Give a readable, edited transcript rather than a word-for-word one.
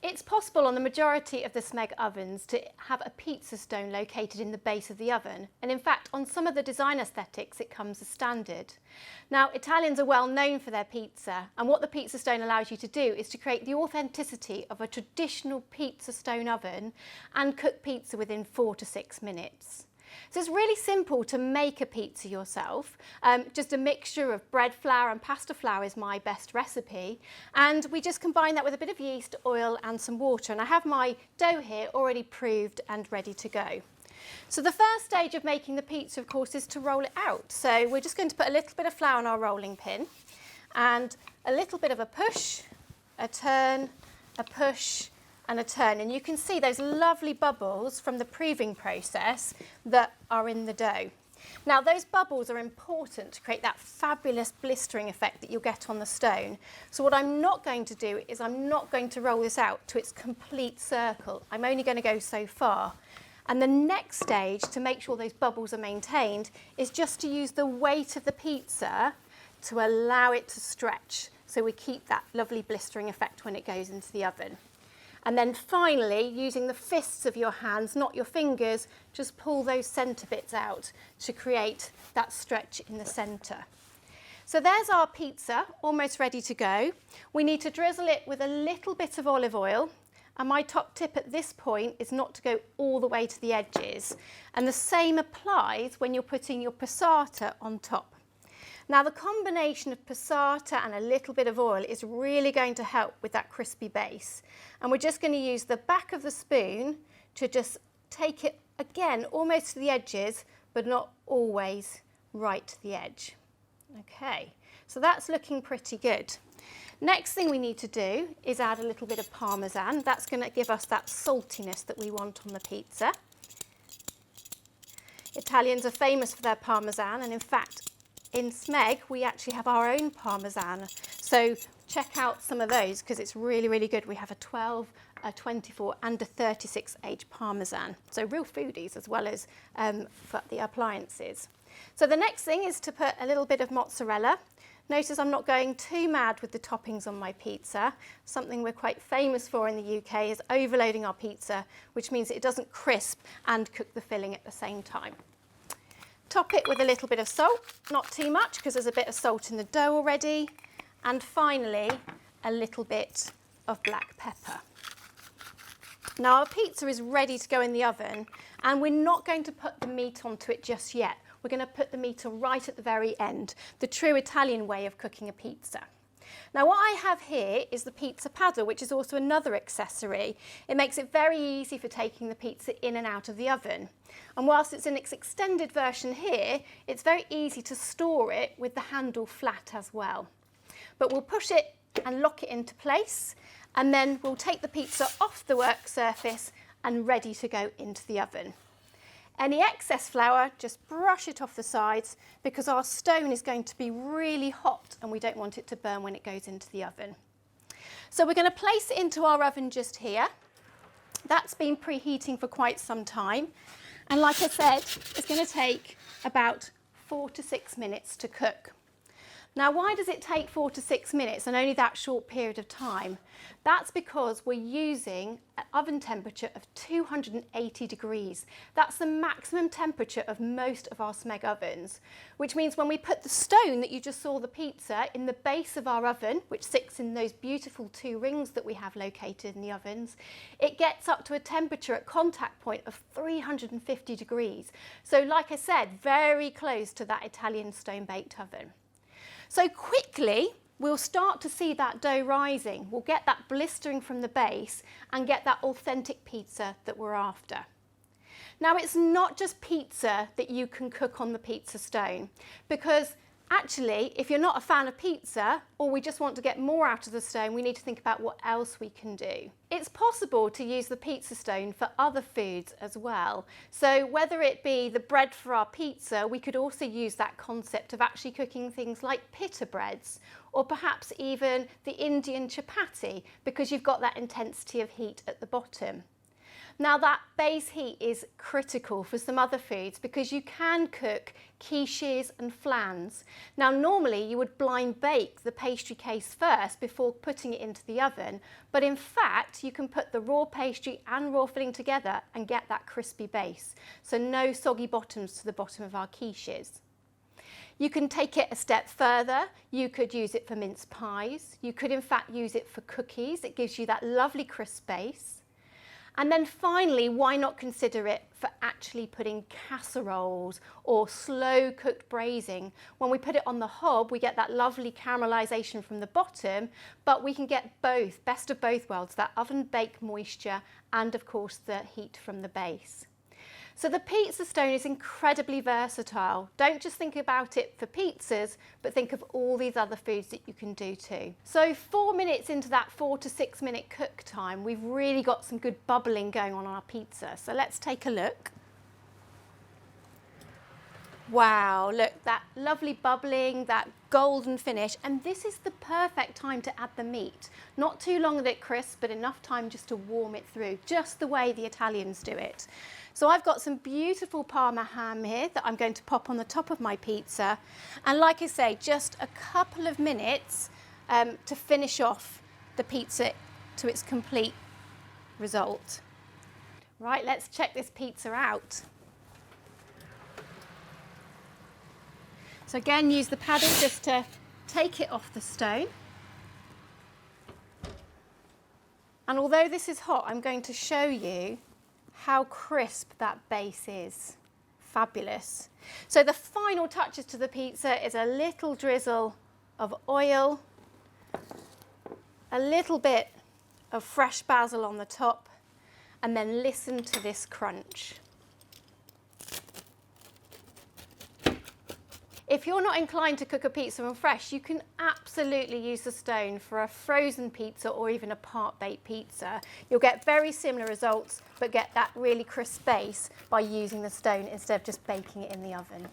It's possible on the majority of the Smeg ovens to have a pizza stone located in the base of the oven, and in fact on some of the design aesthetics it comes as standard. Now, Italians are well known for their pizza, and what the pizza stone allows you to do is to create the authenticity of a traditional pizza stone oven and cook pizza within 4 to 6 minutes. So it's really simple to make a pizza yourself. Just a mixture of bread flour and pasta flour is my best recipe. And we just combine that with a bit of yeast, oil and some water. And I have my dough here already proved and ready to go. So the first stage of making the pizza, of course, is to roll it out. So we're just going to put a little bit of flour on our rolling pin and a little bit of a push, a turn, a push, and a turn, and you can see those lovely bubbles from the proving process that are in the dough. Now, those bubbles are important to create that fabulous blistering effect that you'll get on the stone. So what I'm not going to do is I'm not going to roll this out to its complete circle. I'm only going to go so far. And the next stage, to make sure those bubbles are maintained, is just to use the weight of the pizza to allow it to stretch, so we keep that lovely blistering effect when it goes into the oven. And then finally, using the fists of your hands, not your fingers, just pull those centre bits out to create that stretch in the centre. So there's our pizza, almost ready to go. We need to drizzle it with a little bit of olive oil. And my top tip at this point is not to go all the way to the edges. And the same applies when you're putting your passata on top. Now, the combination of passata and a little bit of oil is really going to help with that crispy base. And we're just going to use the back of the spoon to just take it, again, almost to the edges, but not always right to the edge. Okay, so that's looking pretty good. Next thing we need to do is add a little bit of parmesan. That's going to give us that saltiness that we want on the pizza. Italians are famous for their parmesan, and in fact, in Smeg, we actually have our own parmesan. So check out some of those because it's really, really good. We have a 12, a 24 and a 36 age parmesan. So real foodies as well as for the appliances. So the next thing is to put a little bit of mozzarella. Notice I'm not going too mad with the toppings on my pizza. Something we're quite famous for in the UK is overloading our pizza, which means it doesn't crisp and cook the filling at the same time. Top it with a little bit of salt, not too much because there's a bit of salt in the dough already. And finally, a little bit of black pepper. Now our pizza is ready to go in the oven, and we're not going to put the meat onto it just yet. We're going to put the meat right at the very end, the true Italian way of cooking a pizza. Now what I have here is the pizza paddle, which is also another accessory. It makes it very easy for taking the pizza in and out of the oven. And whilst it's in its extended version here, it's very easy to store it with the handle flat as well. But we'll push it and lock it into place, and then we'll take the pizza off the work surface and ready to go into the oven. Any excess flour, just brush it off the sides because our stone is going to be really hot and we don't want it to burn when it goes into the oven. So we're going to place it into our oven just here. That's been preheating for quite some time. And like I said, it's going to take about 4 to 6 minutes to cook. Now, why does it take 4 to 6 minutes and only that short period of time? That's because we're using an oven temperature of 280 degrees. That's the maximum temperature of most of our Smeg ovens, which means when we put the stone that you just saw the pizza in the base of our oven, which sits in those beautiful 2 rings that we have located in the ovens, it gets up to a temperature at contact point of 350 degrees. So like I said, very close to that Italian stone-baked oven. So quickly, we'll start to see that dough rising. We'll get that blistering from the base and get that authentic pizza that we're after. Now, it's not just pizza that you can cook on the pizza stone, because actually, if you're not a fan of pizza, or we just want to get more out of the stone, we need to think about what else we can do. It's possible to use the pizza stone for other foods as well. So whether it be the bread for our pizza, we could also use that concept of actually cooking things like pita breads, or perhaps even the Indian chapati, because you've got that intensity of heat at the bottom. Now that base heat is critical for some other foods because you can cook quiches and flans. Now normally you would blind bake the pastry case first before putting it into the oven, but in fact you can put the raw pastry and raw filling together and get that crispy base. So no soggy bottoms to the bottom of our quiches. You can take it a step further. You could use it for mince pies. You could in fact use it for cookies. It gives you that lovely crisp base. And then finally, why not consider it for actually putting casseroles or slow cooked braising? When we put it on the hob, we get that lovely caramelization from the bottom, but we can get both, best of both worlds, that oven baked moisture and of course the heat from the base. So the pizza stone is incredibly versatile. Don't just think about it for pizzas, but think of all these other foods that you can do too. So 4 minutes into that 4 to 6 minute cook time, we've really got some good bubbling going on our pizza. So let's take a look. Wow, look, that lovely bubbling, that golden finish, and this is the perfect time to add the meat. Not too long that it crisps, but enough time just to warm it through, just the way the Italians do it. So I've got some beautiful Parma ham here that I'm going to pop on the top of my pizza. And like I say, just a couple of minutes to finish off the pizza to its complete result. Right, let's check this pizza out. So again, use the paddle just to take it off the stone. And although this is hot, I'm going to show you how crisp that base is. Fabulous. So the final touches to the pizza is a little drizzle of oil, a little bit of fresh basil on the top, and then listen to this crunch. If you're not inclined to cook a pizza from fresh, you can absolutely use the stone for a frozen pizza or even a part-baked pizza. You'll get very similar results, but get that really crisp base by using the stone instead of just baking it in the oven.